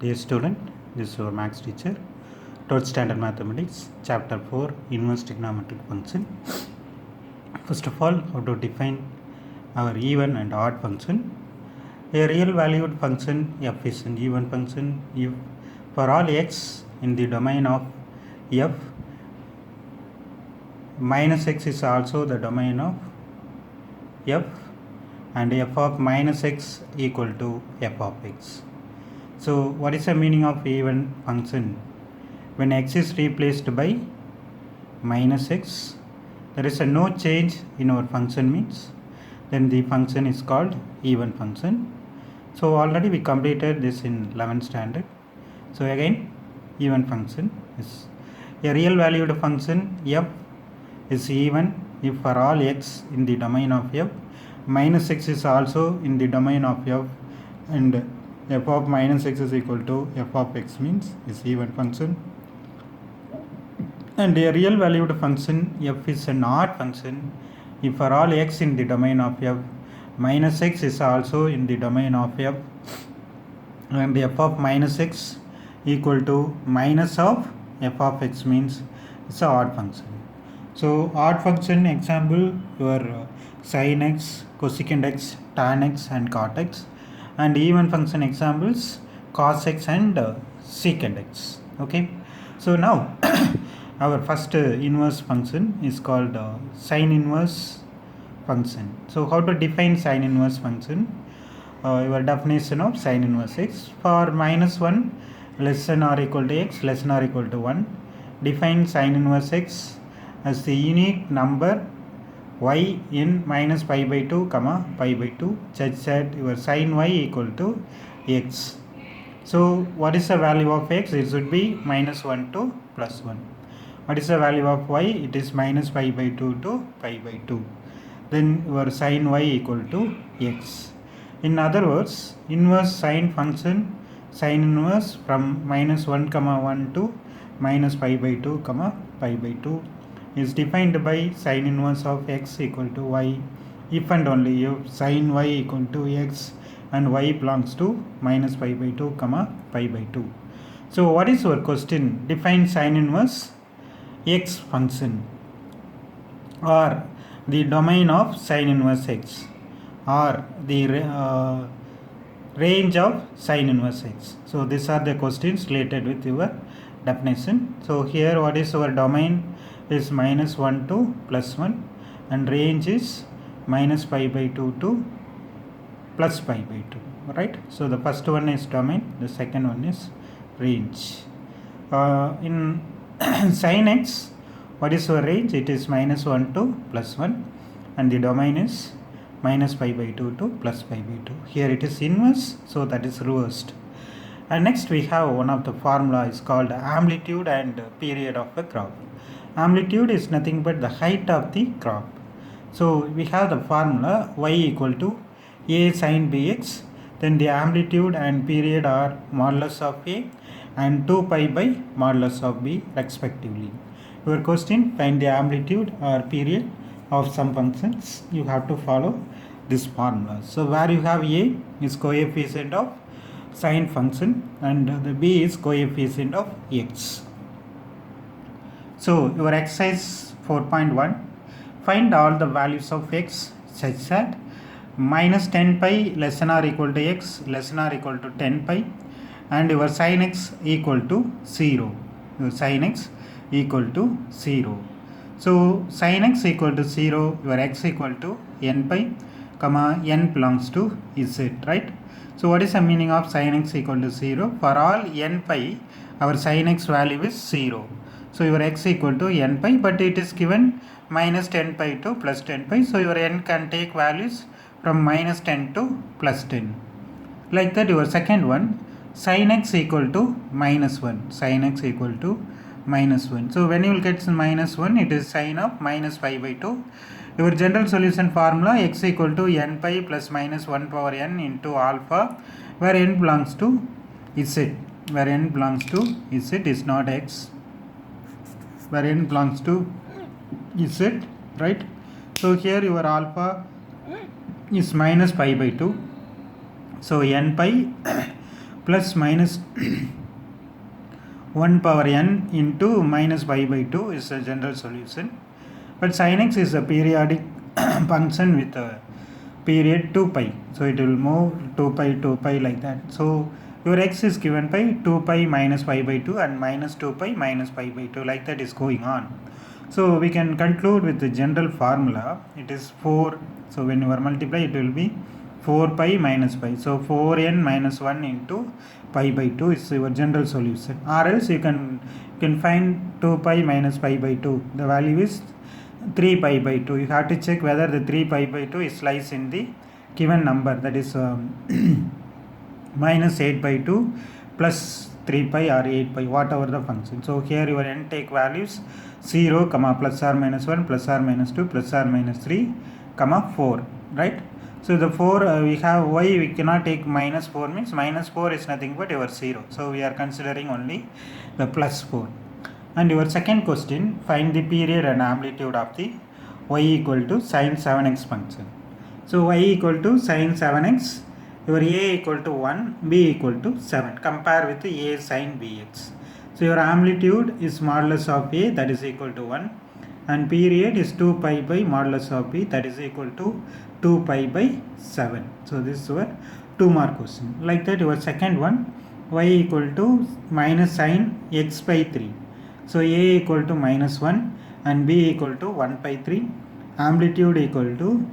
Dear student, this is your maths teacher. 12th standard mathematics, chapter 4, inverse trigonometric function. First of all, how to define our even and odd function. A real valued function f is an even function if for all x in the domain of f, minus x is also the domain of f, and f of minus x equal to f of x. So what is the meaning of even function? When x is replaced by minus x, there is a no change in our function means then the function is called even function. So already we completed this in 11th standard. So again, even function is a real valued function f is even if for all x in the domain of f, minus x is also in the domain of f, and f of minus x is equal to f of x means is even function. And a real valued function f is an odd function if for all x in the domain of f, minus x is also in the domain of f, and f of minus x equal to minus of f of x means it's an odd function. So odd function example, your sin x, cosecant x, tan x and cot x, and even function examples cos x and secant x. Okay, so now our first inverse function is called sin inverse function. So how to define sin inverse function? Your definition of sin inverse x for minus 1 less than or equal to x less than or equal to 1, define sin inverse x as the unique number y in minus pi by 2 comma pi by 2 such that your sin y equal to x. So what is the value of x? It should be minus 1 to plus 1. What is the value of y? It is minus pi by 2 to pi by 2. Then your sin y equal to x. In other words, inverse sin function, sin inverse from minus 1 comma 1 to minus pi by 2 comma pi by 2 is defined by sin inverse of x equal to y if and only if sin y equal to x and y belongs to minus pi by 2 comma pi by 2. So what is your question? Define sin inverse x function or the domain of sin inverse x or the range of sin inverse x. So these are the questions related with your definition. So here what is our domain is minus 1 to plus 1 and range is minus pi by 2 to plus pi by 2, right? So the first one is domain, the second one is range. In sin x, what is our range? It is minus 1 to plus 1 and the domain is minus pi by 2 to plus pi by 2. Here it is inverse, so that is reversed. And next we have one of the formula is called amplitude and period of a graph. Amplitude is nothing but the height of the graph. So we have the formula y equal to a sin bx, then the amplitude and period are modulus of a and 2 pi by modulus of b respectively. Your question, find the amplitude or period of some functions, you have to follow this formula. So where you have a is coefficient of sin function and the b is coefficient of x. So your exercise 4.1, find all the values of x such that minus 10 pi less than or equal to x less than or equal to 10 pi and your sin x equal to 0. Your sin x equal to 0. So sin x equal to 0, your x equal to n pi comma n belongs to z, right? So what is the meaning of sin x equal to 0? For all n pi, our sin x value is 0. So your x equal to n pi, but it is given minus 10 pi to plus 10 pi. So your n can take values from minus 10 to plus 10. Like that your second one, sin x equal to minus 1. Sin x equal to minus 1. So when you will get minus 1, it is sin of minus pi by 2. Your general solution formula x equal to n pi plus minus 1 power n into alpha, where n belongs to z. Where n belongs to z is not x. Where n belongs to z, right? So here your alpha is minus pi by 2. So n pi plus minus 1 power n into minus pi by 2 is a general solution. But sin x is a periodic function with a period 2 pi. So it will move 2 pi like that. So your x is given by 2 pi minus pi by 2 and minus 2 pi minus pi by 2, like that is going on. So we can conclude with the general formula. It is 4. So when you are multiply, it will be 4 pi minus pi. So 4n minus 1 into pi by 2 is your general solution. Or else you can find 2 pi minus pi by 2. The value is 3 pi by 2. You have to check whether the 3 pi by 2 is lies in the given number, that is minus 8 by 2 plus 3 pi or 8 pi, whatever the function. So here your n take values 0, plus or minus 1, plus or minus 2, plus or minus 3, 4, right? So the 4 we have, why we cannot take minus 4 means minus 4 is nothing but your 0. So we are considering only the plus 4. And your second question, find the period and amplitude of the y equal to sin 7x function. So y equal to sin 7x, your a equal to 1, b equal to 7. Compare with a sin bx. So your amplitude is modulus of a, that is equal to 1, and period is 2 pi by modulus of b, that is equal to 2 pi by 7. So this is your 2 mark question. Like that your second one, y equal to minus sin x by 3. So a equal to minus 1 and b equal to 1 by 3. Amplitude equal to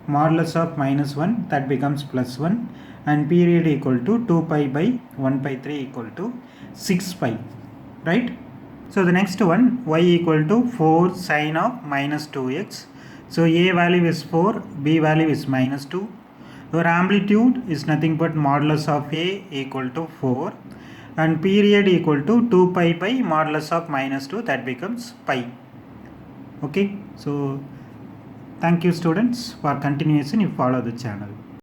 modulus of minus 1, that becomes plus 1, and period equal to 2 pi by 1 by 3 equal to 6 pi, right? So the next one, y equal to 4 sin of minus 2x. So a value is 4, b value is minus 2. Your amplitude is nothing but modulus of a equal to 4, and period equal to 2 pi by modulus of minus 2, that becomes pi. Okay, so thank you students. For continuation, you follow the channel.